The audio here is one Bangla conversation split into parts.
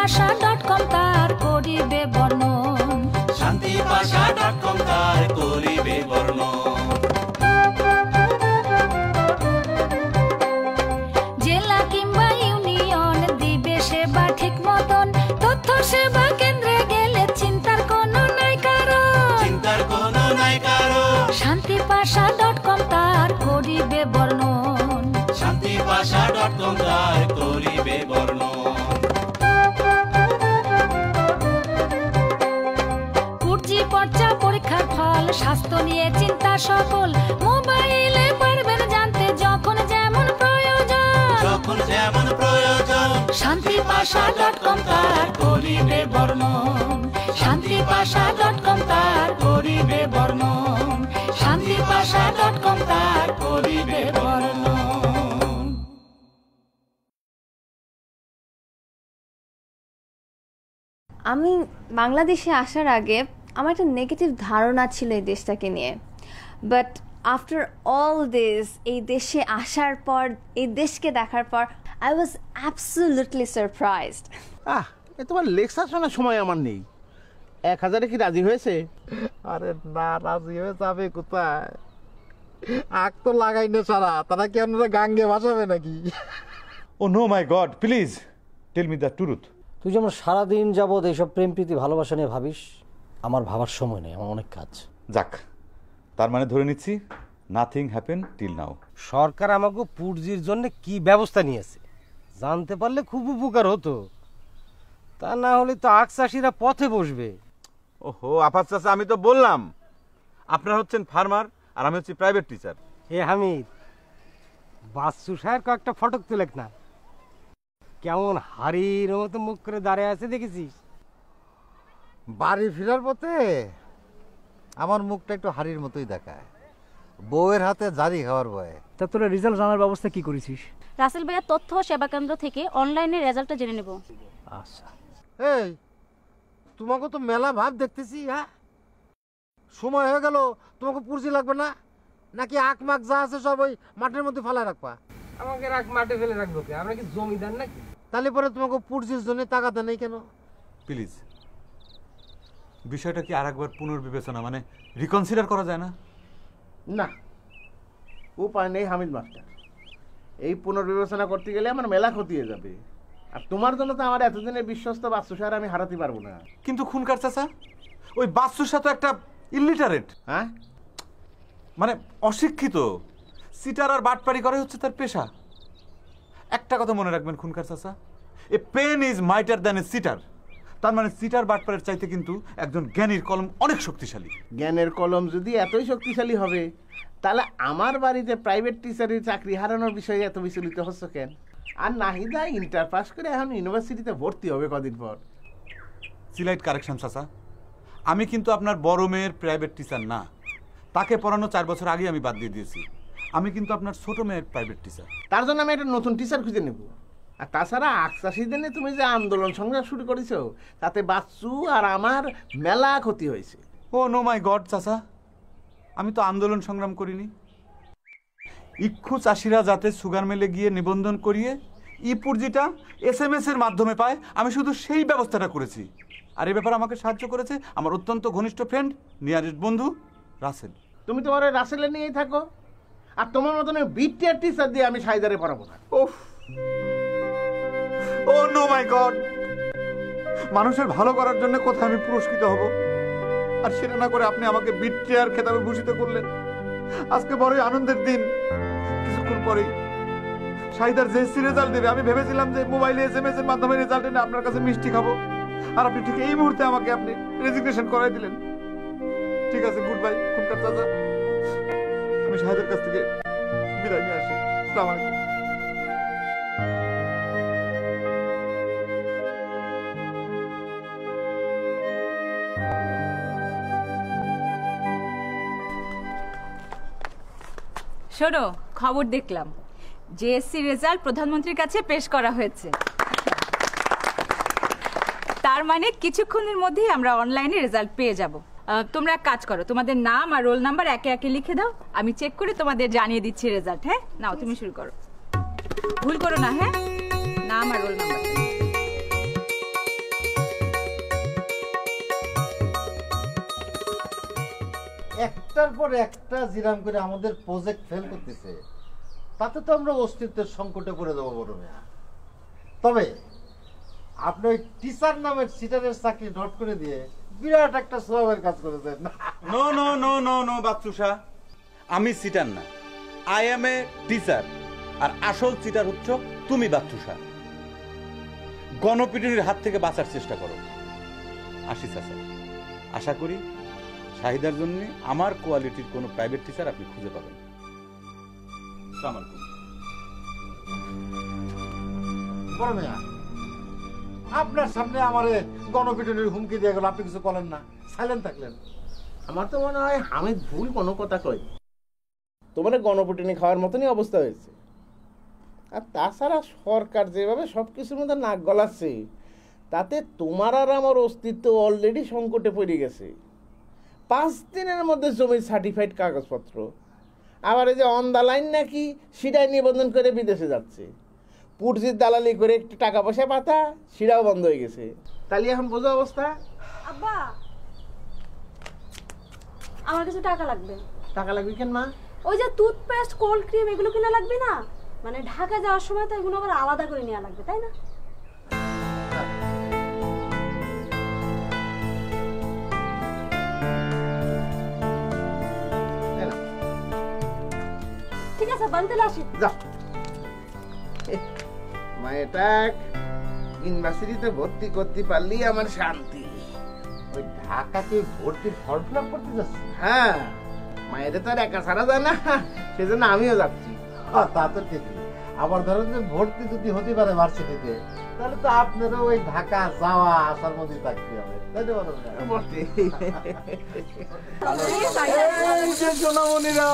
শান্তিপাশা.com তার করিবে বর্ণন শান্তিপাশা.com তার করিবে বর্ণন জেলা কিংবা ইউনিয়ন দিবে সেবা ঠিক মতন তথ্য সেবা কেন্দ্রে গেলে চিন্তার কোনো নাই কারণ শান্তিপাশা.com তার করিবে বর্ণন শান্তিপাশা.com তার করিবে বর্ণন কুর্জি পর্চা পরীক্ষার ফল স্বাস্থ্য নিয়ে চিন্তা সকল মোবাইলে পারবেন জানতে যখন যেমন প্রয়োজন শান্তিপাশা.com তার করিবে বর্ণন শান্তিপাশা.com তার করিবে বর্ণন শান্তিপাশা.com তার করিবে বর্ণন আমি বাংলাদেশে আসার আগে আমার একটা নেগেটিভ ধারণা ছিল এই দেশটাকে নিয়ে বাট আফটার অল দিস এই দেশে আসার পর এই দেশকে দেখার পর আই ওয়াজ অ্যাবসলিউটলি সারপ্রাইজড এ তোমার লেকচার শোনার সময় আমার নেই 1000-এ কি রাজি হয়েছে? আরে না, রাজি হয়ে যাবে কোথায়? আগ তো লাগাই না সারা, তারা কি আপনারা গাঙ্গে ভাসাবে নাকি? Oh no my god, please tell me the truth. তুই যেমন সারাদিন যাবৎ এইসব প্রেম প্রীতি ভালোবাসা নিয়ে ভাবিস, আমার ভাবার সময় নেই, আমার অনেক কাজ। যাক, তার মানে ধরে নিচ্ছি নাথিং হ্যাপেন টিল নাও। সরকার আমাকে পুঁজির জন্য কি ব্যবস্থা নিয়েছে জানতে পারলে খুব উপকার হতো, তা না হলে তো আখ চাষিরা পথে বসবে। ওহো আপাত চাচা, আমি তো বললাম আপনারা হচ্ছেন ফার্মার আর আমি হচ্ছি প্রাইভেট টিচার। এ হামিদ, বাচ্চু সাহেব কয়েকটা ফটক তুলেক না, কেমন হাড়ির মতো মুখ করে দাঁড়িয়ে আছে দেখেছিস? বাড়ি ফেরার পথে আমার মুখটা একটু হাড়ির মতোই দেখায়, বউয়ের হাতে জারি খাওয়ার ভয়ে। তা তোরা রেজাল্ট জানার ব্যবস্থা কি করেছিস? রাসেল ভাইয়া তথ্য সেবা কেন্দ্র থেকে অনলাইনে রেজাল্টটা জেনে নেব। আচ্ছা, এই তোমাকে তো মেলা ভাব দেখতেছি। হ্যাঁ, সময় হয়ে গেল, তোমাকে পুরজি লাগবে না নাকি আখ মাখ যা আছে সব ওই মাঠের মধ্যে ফেলা রাখবা? আমাকে রাখ মাঠে ফেলে রাখবো কে? আমরা কি জমিদার নাকি? তাহলে পরে তোমাকে পুরজির জন্য তাকাতে নেই কেন? প্লিজ বিষয়টা কি আরেকবার পুনর্বিবেচনা, মানে রিকনসিডার করা যায় না? না, উপায় নেই হামিদ মাস্টার, এই পুনর্বিবেচনা করতে গেলে আমার মেলা ক্ষতি হয়ে যাবে। আর তোমার জন্য তো আমার এতদিনের বিশ্বস্ত বাচ্চু সার আমি হারাতে পারবো না। কিন্তু খুনকার চাচা, ওই বাচ্চুর সাথে একটা ইলিটারেট, হ্যাঁ মানে অশিক্ষিত, সিটার আর বাটপারি করে হচ্ছে তার পেশা। একটা কথা মনে রাখবেন খুনকার চাচা, a pen is mightier than a sitter. তার মানে সিটার বাটপারের চাইতে কিন্তু একজন জ্ঞানীর কলম অনেক শক্তিশালী। জ্ঞানের কলম যদি এতই শক্তিশালী হবে, তাহলে আমার বাড়িতে প্রাইভেট টিচারের চাকরি হারানোর বিষয়ে এত বিচলিত হচ্ছে কেন? আর নাহিদা ইন্টার পাস করে এখন ইউনিভার্সিটিতে ভর্তি হবে কদিন পর। সিলাইট কারেকশন চাচা, আমি কিন্তু আপনার বড় মেয়ের প্রাইভেট টিচার না, তাকে পড়ানো 4 বছর আগে আমি বাদ দিয়ে দিয়েছি। আমি কিন্তু আপনার ছোট মেয়ের প্রাইভেট টিচার। তার জন্য আমি একটা নতুন টিচার খুঁজে নেব। আর তাছাড়া আখচাষীদের নিয়ে তুমি যে আন্দোলন সংগ্রাম শুরু করেছো, তাতে বাচ্চু আর আমার মেলা ক্ষতি হয়েছে। ও নো মাই গড চাচা, আমি তো আন্দোলন সংগ্রাম করিনি। ইক্ষু চাষিরা যাতে সুগার মিলে গিয়ে নিবন্ধন করিয়ে ই পুঁজিটা SMS এর মাধ্যমে পায়, আমি শুধু সেই ব্যবস্থাটা করেছি। আর এই ব্যাপারে আমাকে সাহায্য করেছে আমার অত্যন্ত ঘনিষ্ঠ ফ্রেন্ড, নিয়ারেস্ট বন্ধু রাসেল। তুমি তোমার ওই রাসেলে নিয়েই থাকো, আর তোমার মতন বিটিআর টিচার দিয়ে আমি সাইদারে পড়াবো না। ওফ, ও নো মাই গড, মানুষের ভালো করার জন্য কোথায় আমি পুরস্কৃত হব, আর সেটা না করে আপনি আমাকে বিটিআর খেতাবে ভূষিত করলেন। আজকে বড়ই আনন্দের দিন। কিছুক্ষণ পরেই সাইদার জেএসসি রেজাল্ট দেবে। আমি ভেবেছিলাম যে মোবাইলে SMS এর মাধ্যমে রেজাল্ট এনে আপনার কাছে মিষ্টি খাবো, আর আপনি ঠিক এই মুহূর্তে আমাকে আপনি রেজিগনেশন করাই দিলেন। ঠিক আছে, গুড বাই খুনকার চাচা, আমি সাইদার কাছ থেকে বিদায় নিয়ে আসি। আসসালামু আলাইকুম। শোনো, খবর দেখলাম জেএসসি রেজাল্ট প্রধানমন্ত্রীর কাছে পেশ করা হয়েছে। তার মানে কিছুক্ষণের মধ্যেই আমরা অনলাইনে রেজাল্ট পেয়ে যাব। তোমরা এক কাজ করো, তোমাদের নাম আর রোল নাম্বার একে একে লিখে দাও, আমি চেক করে তোমাদের জানিয়ে দিচ্ছি রেজাল্ট। হ্যাঁ, নাও তুমি শুরু করো, ভুল করো না। হ্যাঁ, নাম আর রোল নাম্বার। একটার পর একটা জিরাম করে আমাদের প্রজেক্ট ফেল করতেছে, তাতে তো আমরা অস্তিত্বের সংকটে পড়ে যাবো বড় মেয়া। তবে আপনি ওই টিচার নামের সিটারের চাকরি নোট করে দিয়ে বিরাট একটা সওয়াবের কাজ করেছেন। No no no no no বাচ্চুষা, আমি সিটার না, আই এম এ টিচার। আর আসল চিটার হচ্ছে তুমি বাচ্চুষা। গণপিটুনির হাত থেকে বাঁচার চেষ্টা করো। আসি চাচা, আশা করি শাহিদার জন্য আমার কোয়ালিটির কোনো প্রাইভেট টিচার আপনি খুঁজে পাবেন। আসসালামু আলাইকুম। বড় মেয়া, আপনার সামনে আমারে গণপিটুনির হুমকি দিয়ে গেল, আপনি কিছু বলেন না, সাইলেন্ট থাকলেন। আমার তো মনে হয় আমি ভুল কোনো কথা কই, তোমার গণপিটুনি খাওয়ার মতনই অবস্থা হয়েছে। আর তাছাড়া সরকার যেভাবে সব কিছুর মধ্যে নাক গলাচ্ছে, তাতে তোমার আর আমার অস্তিত্ব অলরেডি সংকটে পড়ে গেছে। 5 দিনের মধ্যে জমির সার্টিফাইড কাগজপত্র, আবার এই যে অন দ্য লাইন নাকি সেটাই নিবন্ধন করে বিদেশে যাচ্ছে। পুরজির দালালি করে একটু টাকা পয়সা পাতা, সেটাও বন্ধ হয়ে গেছে। তাহলে এখন বোঝো অবস্থা। আব্বা, আমার কিছু টাকা লাগবে। টাকা লাগবে কেন মা? ওই যে টুথপেস্ট, কোল্ড ক্রিম এগুলো কিনা লাগবে না? মানে ঢাকা যাওয়ার সময় তো এগুলো আবার আলাদা করে নেওয়া লাগবে, তাই না? ঠিক আছে, বানতে আসি। যা মায়েটা ইউনিভার্সিটিতে ভর্তি করতে পারলেই আমার শান্তি। ওই ঢাকাতে ভর্তির ফর্ম ফিল আপ করতে যাচ্ছি? হ্যাঁ, মায়ের তো আর একা ছাড়া যায় না, সেজন্য আমিও যাচ্ছি। তা তো ঠিকই। আবার ধরেন যে ভর্তি যদি হতে পারে ভার্সিটিতে, তাহলে তো আপনারও ওই ঢাকা যাওয়া আসার মধ্যে থাকতে হবে, তাই তো? সোনামণিরা,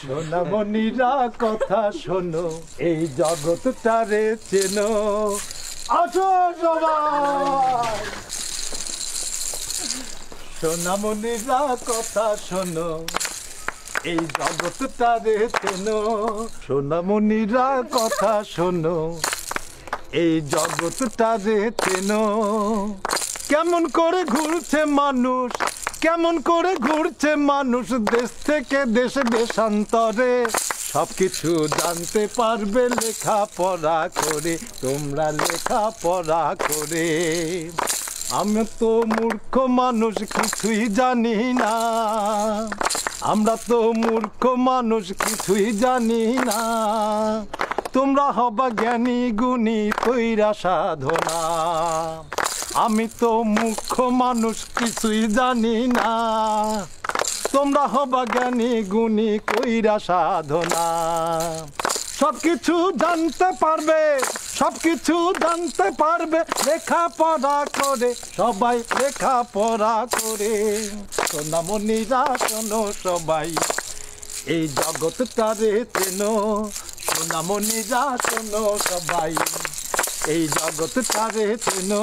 সোনামণিরা কথা শোনো, এই জগৎটারে চেনো, আসো সবাই। সোনামণিরা কথা শোনো, এই জগৎটারে চেনো, সোনামণিরা কথা শোনো, এই জগৎটারে চেনো। কেমন করে ঘুরছে মানুষ, কেমন করে ঘুরছে মানুষ, দেশ থেকে দেশে দেশান্তরে। সবকিছু জানতে পারবে লেখাপড়া করে, তোমরা লেখাপড়া করে। আমি তো মূর্খ মানুষ, কিছুই জানি না। আমরা তো মূর্খ মানুষ, কিছুই জানি না। তোমরা হবা জ্ঞানী গুণী কইরা সাধনা। আমি তো মূর্খ মানুষ, কিছুই জানি না। তোমরা হবা জ্ঞানী গুণী কইরা সাধনা। সবকিছু জানতে পারবে, সবকিছু জানতে পারবে লেখাপড়া করে, সবাই লেখাপড়া করে। সোনামণিরা শোনো সবাই, এই জগৎটারে চেনো। সোনামণিরা শোনো সবাই, এই জগৎটারে চেনো।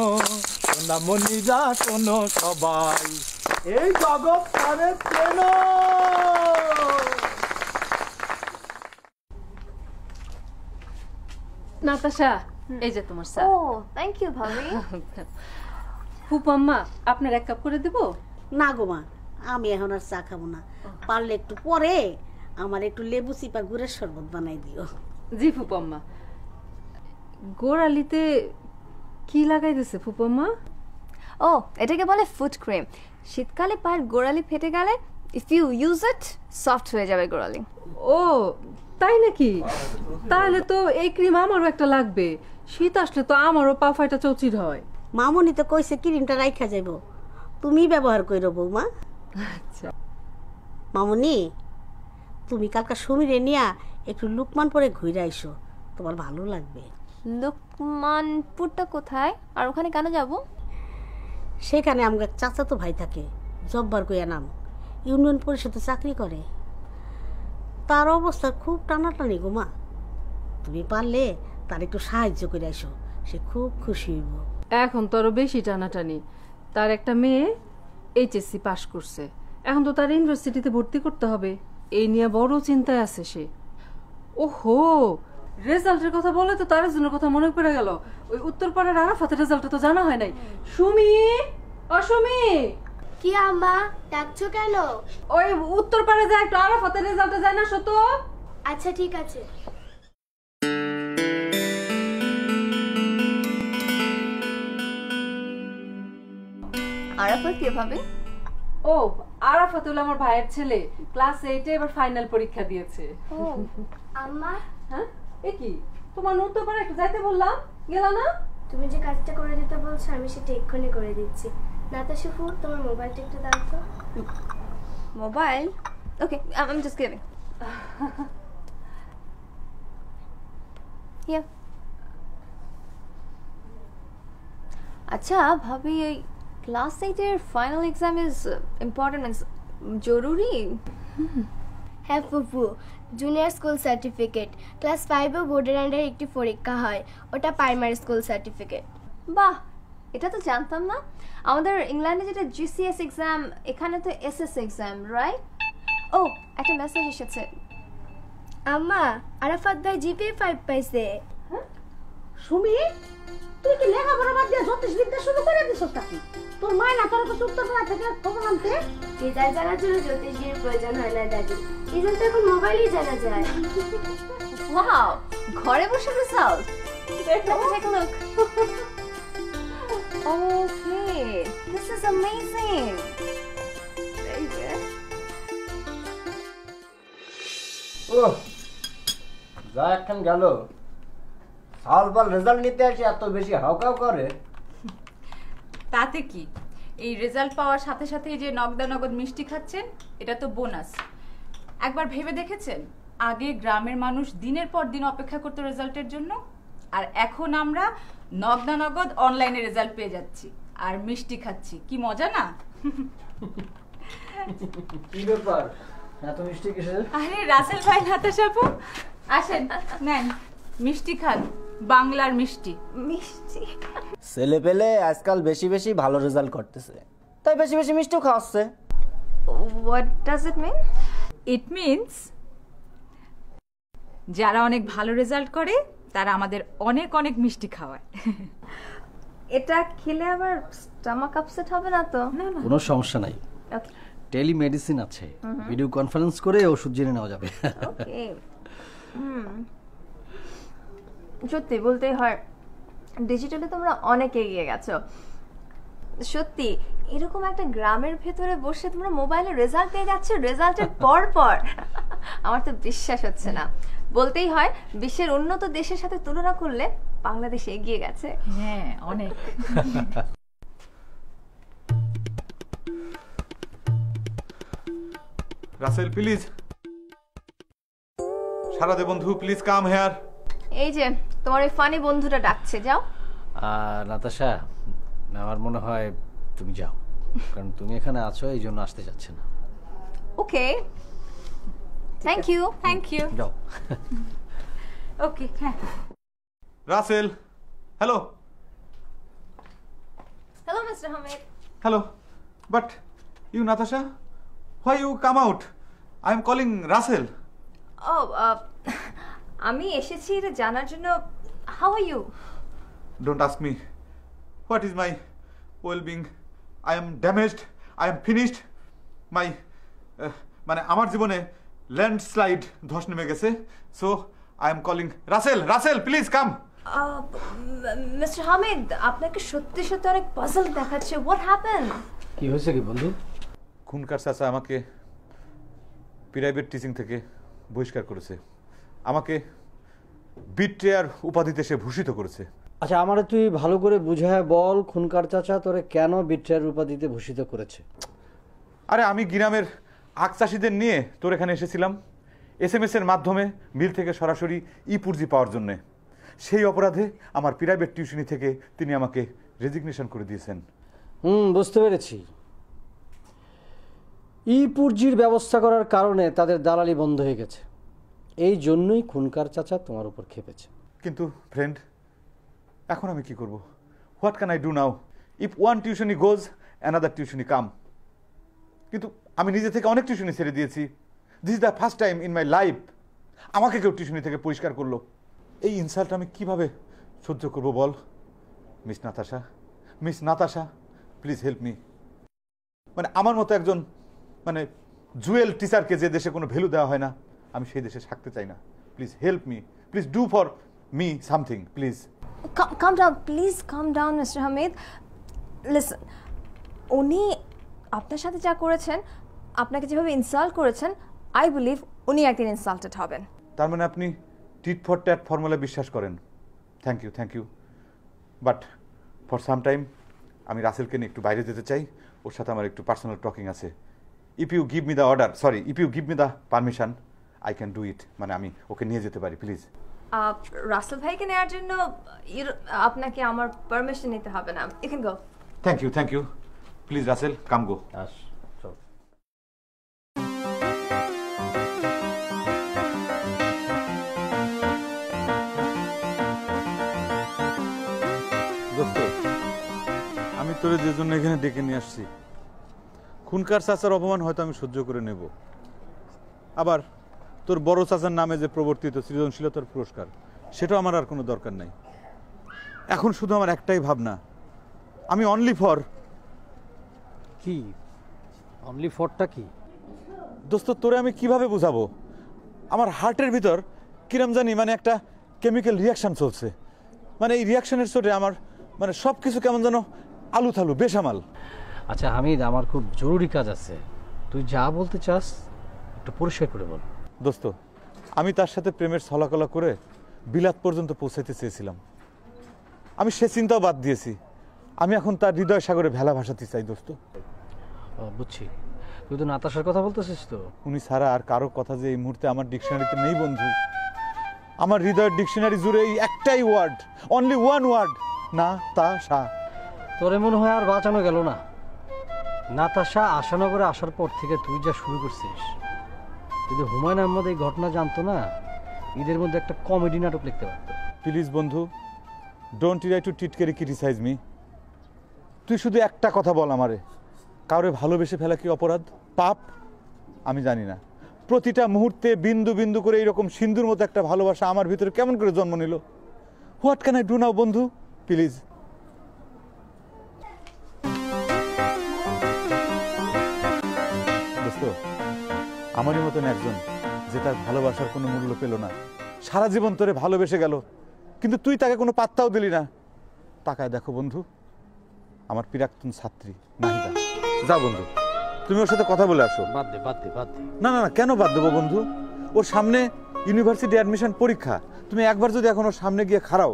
সোনামণিরা শোনো সবাই, এই জগৎটারে চেনো। নাতাশা, এই যে তোমার চা। ও থ্যাংক ইউ ভাবি। ফুপাম্মা, আপনার 1 কাপ করে দেব? না গো মা, আমি এখন আর চা খাবো না, পারলে একটু পরে আমার একটু লেবু চিপা গুড়ের শরবত বানাই দিও। জি ফুপাম্মা। গোড়ালিতে কি লাগাই দিছে ফুপাম্মা? ও, এটাকে বলে ফুট ক্রিম। শীতকালে পায়ের গোড়ালি ফেটে গেলে if you use it, soft হয়ে যাবে গোড়ালি। ও তাই নাকি? তাহলে তো এই ক্রিম আমারও একটা লাগবে। শীত আসলে তো আমারও পা ফাটা চৌচির হয়। মামুনি তো কইছে ক্রিমটা রাইখা যাইব, তুমি ব্যবহার কইরো বৌমা। আচ্ছা মামুনি, তুমি কালকা সমীরে নিয়া একটু লুকমানপুরে ঘুরে আইসো, তোমার ভালো লাগবে। লুকমানপুরটা কোথায় আর ওখানে কেন যাব? সেখানে আমার চাচাতো ভাই থাকে, জব্বার কইয়া নাম, ইউনিয়ন পরিষদে চাকরি করে। তার অবস্থা খুব টানাটানি গো মা, তুমি পারলে তার একটু সাহায্য করে আইসো, সে খুব খুশি হইব। এখন তো আরো বেশি টানাটানি। তার একটা মেয়ে এইচএসসি পাশ করছে, এখন তো তার ইউনিভার্সিটিতে ভর্তি করতে হবে। এই নিয়ে বড় চিন্তায় আছে সে। ওহো, রেজাল্টের কথা বলে তো তার জন্য কথা মনে পড়ে গেল। ওই উত্তরপাড়ার আরাফাতের রেজাল্টটা তো জানা হয় নাই। সুমি, অসুমি, কি আম্মা ডাকছো কেন? ওই উত্তরপাড়ে যায় একটু আরাফাতের রেজাল্টে যায় না শত। আচ্ছা ঠিক আছে। আরাফাত কিভাবে? ও আরাফাত হলো আমার ভাইয়ের ছেলে, ক্লাস 8 এ এবার ফাইনাল পরীক্ষা দিয়েছে। ও আম্মা, হ্যাঁ এ কি তোমার উত্তরপাড়ে একটু যাইতে বললাম, গেলা না? তুমি যে কাজটা করে দিতে বলছো আমি সেটা এক্ষুনি করে দিচ্ছি। নাতাশা ফুল, তোমার মোবাইলটা একটু দাও তো। Mobile? Okay, I'm just kidding. Yeah. আচ্ছা ভাবি, এই ক্লাস 8 এর final exam is important, means জরুরি? হ্যাঁ ফুপু, জুনিয়র স্কুল সার্টিফিকেট। ক্লাস 5 এ বোর্ডের আন্ডারে একটি পরীক্ষা হয়, ওটা প্রাইমারি স্কুল সার্টিফিকেট। বাহ, এটা তো জানতাম না। আমাদের ইংল্যান্ডে যেটা জিসিএস এক্সাম, এখানে তো এসএস এক্সাম, রাইট? ও, একটা মেসেজ এসেছে। আম্মা, আরাফাত ভাই জিপিএ 5 পাইছে। সুমি, তুই কি লেখাপড়া বাদ দিয়ে জ্যোতিষ বিদ্যা শুরু করে দিছস নাকি? তোর মা না তোর কাছে উত্তরপাড়া থেকে খবর আনতে? রেজাল্ট জানার জন্য জ্যোতিষীর প্রয়োজন হয় না দাদি, রেজাল্ট এখন মোবাইলেই জানা যায়। ওয়াও, ঘরে বসে result. Take a look. Okay, this is amazing. Very good. ওহ, যা এখন গেল, সালবাল রেজাল্ট নিতে আসে এত বেশি হাউকাউ করে। তাতে কি, এই রেজাল্ট পাওয়ার সাথে সাথে যে নগদ মিষ্টি খাচ্ছেন, এটা তো বোনাস। একবার ভেবে দেখেছেন, আগে গ্রামের মানুষ দিনের পর দিন অপেক্ষা করতো রেজাল্টের জন্য, আর এখন আমরা নগদ অনলাইনে রেজাল্ট পেয়ে যাচ্ছি আর মিষ্টি খাচ্ছি। কি মজা না? কি ব্যাপার, এত মিষ্টি কিসের? আরে রাসেল ভাই, নাতাশা আপু, আসেন, নেন মিষ্টি খান, বাংলার মিষ্টি। মিষ্টি ছেলে পেলে আজকাল বেশি বেশি ভালো রেজাল্ট করতেছে, তাই বেশি বেশি মিষ্টিও খাওয়াচ্ছে। What does it mean? It means যারা অনেক ভালো রেজাল্ট করে তারা আমাদের অনেক অনেক মিষ্টি খাওয়ায়। এটা খেলে আবার স্টমাক আপসেট হবে না তো? না না, কোনো সমস্যা নাই। ওকে, টেলিমেডিসিন আছে, ভিডিও কনফারেন্স করে ওষুধ জেনে নেওয়া যাবে। ওকে। সত্যি বলতে হয়, ডিজিটালি তোমরা অনেক এগিয়ে গেছো। সত্যি এরকম একটা গ্রামের ভেতরে বসে তোমরা মোবাইলে রেজাল্ট পেয়ে যাচ্ছ রেজাল্টের পর পর, আমার তো বিশ্বাস হচ্ছে না। বলতেই হয়, বিশ্বের উন্নত দেশের সাথে তুলনা করলে বাংলাদেশ এগিয়ে গেছে। হ্যাঁ, অনেক। রাসেল প্লিজ, সারা দে বন্ধু, প্লিজ কাম হেয়ার। এই যে তোমার ওই ফানি বন্ধুটা ডাকছে, যাও। নাতাশা, আমার মনে হয় তুমি যাও, কারণ তুমি এখানে আছো, এই জন্য আসতে যাচ্ছে না। Okay, thank you. Thank you. যাও। ওকে, হ্যাঁ। Russell, hello. Hello mister Hamid. Hello, but you Natasha, why you come out? I am calling Russell. ও, আমি এসেছি এটা জানার জন্য। How are you? Don't ask me. What is my well-being? I am damaged. I am finished. My মানে আমার জীবনে ল্যান্ডস্লাইড ধস নেমে গেছে। So I am calling Russell. Russell, please come. Mister Hamid, আপনাকে সত্যি সত্যি অনেক পাজল দেখাচ্ছে। What happened? কি হয়েছে কি বন্ধু? খুনকার চাচা আমাকে প্রাইভেট টিচিং থেকে বহিষ্কার করেছে, আমাকে বিট্রেয়ার উপাধিতে সে ভূষিত করেছে। আচ্ছা, আমারে তুই ভালো করে বুঝায় বল, খুনকার চাচা তোরে কেন বিট্রেয়ার উপাধিতে ভূষিত করেছে? আরে আমি গ্রামের আখ চাষিদের নিয়ে তোর এখানে এসেছিলাম SMS এর মাধ্যমে মিল থেকে সরাসরি পুর্জি পাওয়ার জন্যে। সেই অপরাধে আমার প্রাইভেট টিউশনি থেকে তিনি আমাকে রেজিগনেশন করে দিয়েছেন। বুঝতে পেরেছি। পুর্জির ব্যবস্থা করার কারণে তাদের দালালি বন্ধ হয়ে গেছে, এই জন্যই খুনকার চাচা তোমার উপর খেপেছে। কিন্তু ফ্রেন্ড, এখন আমি কি করব? What can I do now? If one টিউশনি গোজ, অ্যানাদার টিউশনি কাম। কিন্তু আমি নিজে থেকে অনেক টিউশনি ছেড়ে দিয়েছি। This is the first time in my life আমাকে কেউ টিউশনি থেকে পরিষ্কার করলো। এই ইনসাল্ট আমি কিভাবে সহ্য করব বল? Miss Natasha, please help me. মানে আমার মতো একজন মানে জুয়েল টিচারকে যে দেশে কোনো ভ্যালু দেওয়া হয় না, আমি সেই দেশে থাকতে চাই না। Please help me, please do for me something please. Come down please, come down mister Hamid. Listen, উনি আপনার সাথে যা করেছেন, আপনাকে যেভাবে ইনসাল্ট করেছেন, আই বিলিভ উনি একদিন ইনসাল্টেড হবেন। তার মানে আপনি টিট ফর ট্যাট ফর্মুলা বিশ্বাস করেন? Thank you, but for some time আমি রাসেলকে নিয়ে একটু বাইরে যেতে চাই, ওর সাথে আমার একটু পার্সোনাল টকিং আছে। If you give me the order, sorry, if you give me the permission, I can do it, মানে আমি ওকে নিয়ে যেতে পারি প্লিজ। রাসেল ভাইকে নেওয়ার জন্য আপনাকে আমার পারমিশন নিতে হবে না, you can go. Thank you, please Rasel, come go. দোস্ত, আমি তোরে যে জন্য এখানে ডেকে নিয়ে আসছি, খুনকার চাচার অপমান হয়তো আমি সহ্য করে নেব, আবার তোর বড় চাচার নামে যে প্রবর্তিত সৃজনশীলতার পুরস্কার, সেটাও আমার আর কোনো দরকার নাই। এখন শুধু আমার একটাই ভাবনা, আমি অনলি ফর কি? অনলি ফরটা কি? দোস্ত, তোরে আমি কিভাবে বুঝাবো? আমার হার্টের ভিতর কিরম জানি মানে একটা কেমিক্যাল রিয়াকশন চলছে, মানে এই রিয়াকশনের চোটে আমার মানে সব কিছু কেমন যেন আলু থালু বেসামাল। আচ্ছা হামিদ, আমার খুব জরুরি কাজ আছে, তুই যা বলতে চাস একটু পরিষ্কার করে বল। দোস্ত, আমি তার সাথে প্রেমের ছলাকলা করে বিলাত পর্যন্ত পৌঁছাইতে চেয়েছিলাম, আমি সে চিন্তাও বাদ দিয়েছি। আমি এখন তার হৃদয় সাগরে ভেলা ভাসাতে চাই দোস্ত। বুঝছি, তুই তো নাতাশার কথা বলতেছিস তো? উনি ছাড়া আর কারো কথা যে এই মুহূর্তে আমার ডিকশনারিতে নেই বন্ধু। আমার হৃদয়ের ডিকশনারি জুড়ে এই একটাই word, only one word, Natasha. তোরে মনে হয় আর বাঁচানো গেল না। নাতাশা আশানগরে আসার পর থেকে তুই যা শুরু করছিস, যদি হুমায়ুন আহমদ এই ঘটনা জানতো না, ঈদের মধ্যে একটা কমেডি নাটক লিখতে পারতো। প্লিজ বন্ধু, ডোন্ট ট্রাই টু টিটকেরি ক্রিটিসাইজ মি। তুই শুধু একটা কথা বল আমারে, কাউরে ভালোবেসে ফেলা কি অপরাধ, পাপ? আমি জানি না প্রতিটা মুহূর্তে বিন্দু বিন্দু করে এইরকম সিন্ধুর মতো একটা ভালোবাসা আমার ভিতরে কেমন করে জন্ম নিল। What can I do now বন্ধু, প্লিজ। দোস্ত, আমারই মতন একজন যে তার ভালোবাসার কোনো মূল্য পেল না, সারা জীবন তোরে ভালোবেসে গেল, কিন্তু তুই তাকে কোনো পাত্তাও দিলি না। তাকায় দেখো বন্ধু, আমার প্রাক্তন ছাত্রী নাহিদা। যা বন্ধু, তুমি ওর সাথে কথা বলে আসো। বাদ দে। না, কেন বাদ দেবো বন্ধু? ওর সামনে ইউনিভার্সিটি অ্যাডমিশন পরীক্ষা, তুমি একবার যদি এখন ওর সামনে গিয়ে খাড়াও,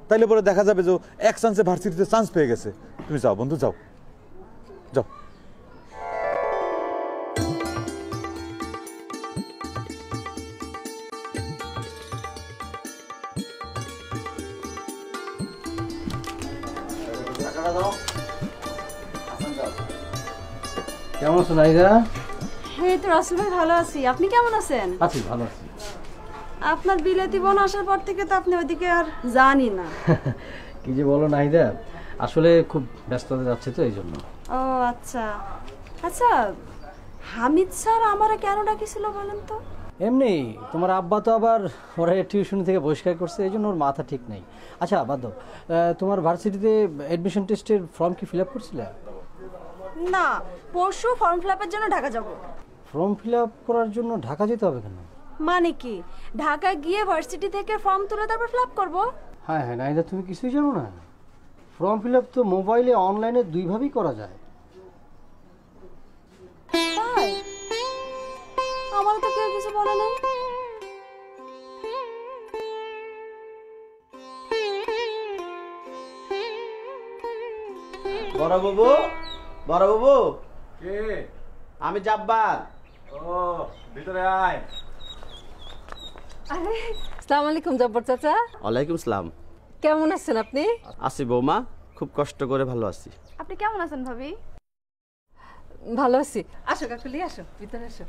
তাইলে পরে দেখা যাবে যে এক চান্সে ভার্সিটিতে চান্স পেয়ে গেছে। তুমি যাও বন্ধু, যাও। কেমন আছো নাইদা? এই তো রাসেল ভাই, ভালো আছি। আপনি কেমন আছেন? আছি, ভালো আছি। আপনার বিলেতি বোন আসার পর থেকে তো আপনি ওইদিকে আর জানি না। কি যে বলো নাইদা, আসলে খুব ব্যস্ততা যাচ্ছে তো এই জন্য। ও আচ্ছা, হামিদ স্যার আমারে কেন ডাকিছিল বলেন তো? এমনি, তোমার আব্বা তো আবার ওরা টিউশন থেকে বহিষ্কার করছে, এই জন্য ওর মাথা ঠিক নেই। আচ্ছা বাদ দাও, তোমার ভার্সিটিতে অ্যাডমিশন টেস্টের ফর্ম কি ফিল আপ করছিলে? না, পরশু ফর্ম ফিল আপের জন্য ঢাকা যাব। ফর্ম ফিল আপ করার জন্য ঢাকা যেতে হবে কেন? মানে কি, ঢাকা গিয়ে ভার্সিটি থেকে ফর্ম তুলে তারপর ফিল আপ করবো? হ্যাঁ নাইদা, তুমি কিছুই জানো না? ফর্ম ফিল আপ তো মোবাইলে অনলাইনে দুইভাবেই করা যায়। আমার তো কেউ কিছু বলে নাই। বড় বাবু, কে? আমি জাব্বার। ও, ভিতরে আয়। আরে, আসসালামু আলাইকুম জব্বর চাচা। ওয়ালাইকুম আসসালাম। কেমন আছেন আপনি? আছি বৌমা, খুব কষ্ট করে ভালো আছি। আপনি কেমন আছেন ভাবি? ভালো আছি। আসো কাকুলি, আসো ভিতরে আসো।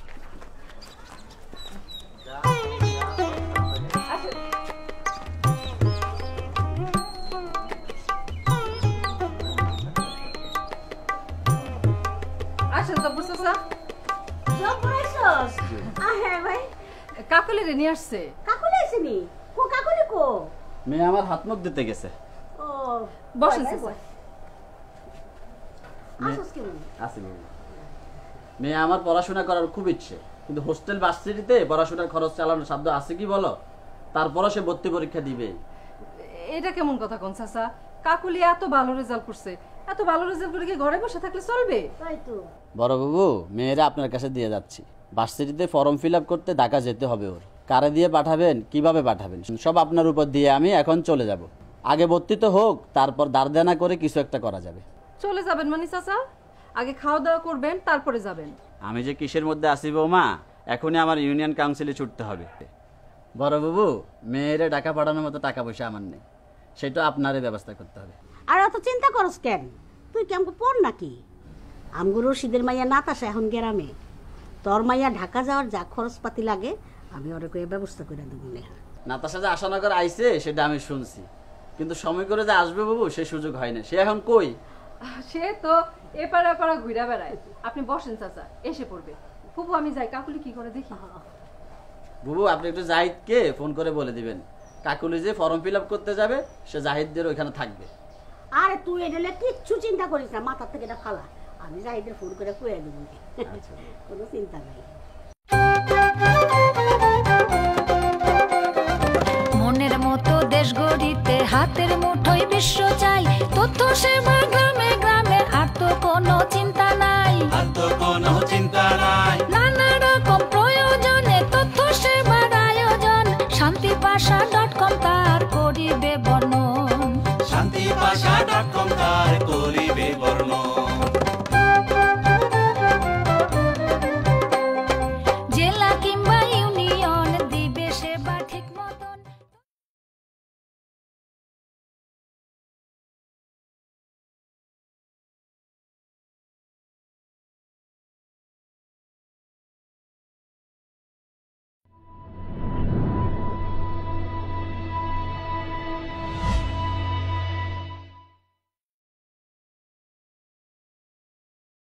আসেন জব্বর চাচা। জব্বর আইছস? হ্যাঁ ভাই। কাকুলি রে নিয়ে আসছে। কাকুলি আসেনি? কাকুলি কো? মেয়ে আমার হাত মুখ দিতে গেছে। ও, বসেন চাচা। আসস কেমন? আছি বৌমা। মেয়ে আমার পড়াশোনা করার খুব ইচ্ছে, কিন্তু হোস্টেল ভার্সিটিতে পড়াশোনার খরচ চালানোর সাধ্য আছে কি বলো? তারপরও সে ভর্তি পরীক্ষা দিবে। এটা কেমন কথা কোন চাচা? কাকুলি এত ভালো রেজাল্ট করছে, এত ভালো রেজাল্ট করে কি ঘরে বসে থাকলে চলবে? তাই তো। বড় বাবু, মেয়েরা আপনার কাছে দিয়ে যাচ্ছি। ভার্সিটিতে ফর্ম ফিল আপ করতে ঢাকা যেতে হবে ওর। কারে দিয়ে পাঠাবেন, কিভাবে পাঠাবেন, সব আপনার উপর দিয়ে আমি এখন চলে যাব। আগে ভর্তি তো হোক, তারপর দাঁড় করে কিছু একটা করা যাবে। চলে যাবেন মানে চাচা? আগে খাওয়া দাওয়া করবেন, তারপরে যাবেন। আমি যে কিসের মধ্যে আসি বৌমা, এখনই আমার ইউনিয়ন কাউন্সিলে ছুটতে হবে। বড় বাবু, মেয়েরে ঢাকা পাঠানোর মতো টাকা পয়সা আমার নেই, সেটা আপনারই ব্যবস্থা করতে হবে। আর অত চিন্তা করস কেন? তুই কি আমাকে পড় নাকি? আমগুলো রশিদের মাইয়া নাতাশা এখন গ্রামে। তোর মাইয়া ঢাকা যাওয়ার যা খরচপাতি লাগে আমি ওরে কয়ে ব্যবস্থা করে দেবো। নাতাশা যে আশানগর আইছে সেটা আমি শুনছি, কিন্তু সময় করে যে আসবে বাবু সে সুযোগ হয় না। সে এখন কই? সে তো এপারে এপারে ঘুরে বেড়ায়। আপনি বসেন চাচা, এসে পড়বে। ফুপু আমি যাই, কাকুলি কি করে দেখি। বুবু, আপনি একটু জাহিদকে ফোন করে বলে দিবেন কাকুলি যে ফর্ম ফিল আপ করতে যাবে সে জাহিদদের ওইখানে থাকবে। আরে তুই এটা কিচ্ছু চিন্তা করিস না, মাথার থেকে এটা ফালা। আমি জাহিদের ফোন করে কয়ে দেবো, কোনো চিন্তা নাই। মনের মতো দেশ গড়িতে হাতের মুঠোয় বিশ্ব চাই, তথ্য সেবা গ্রামে